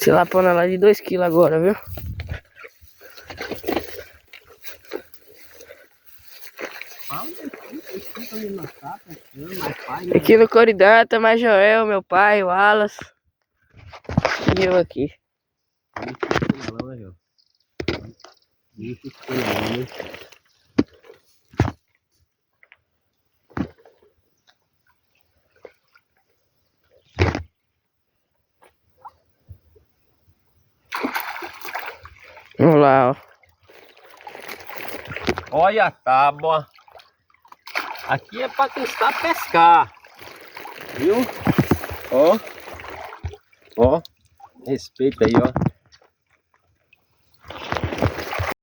Tilapona lá de 2 kg agora, viu? Aqui no Coridata, mais Joel, meu pai, o Wallace. E eu aqui. Vamos lá, ó. Olha a tábua. Aqui é para quem está a pescar. Viu? Ó. Ó. Respeita aí, ó.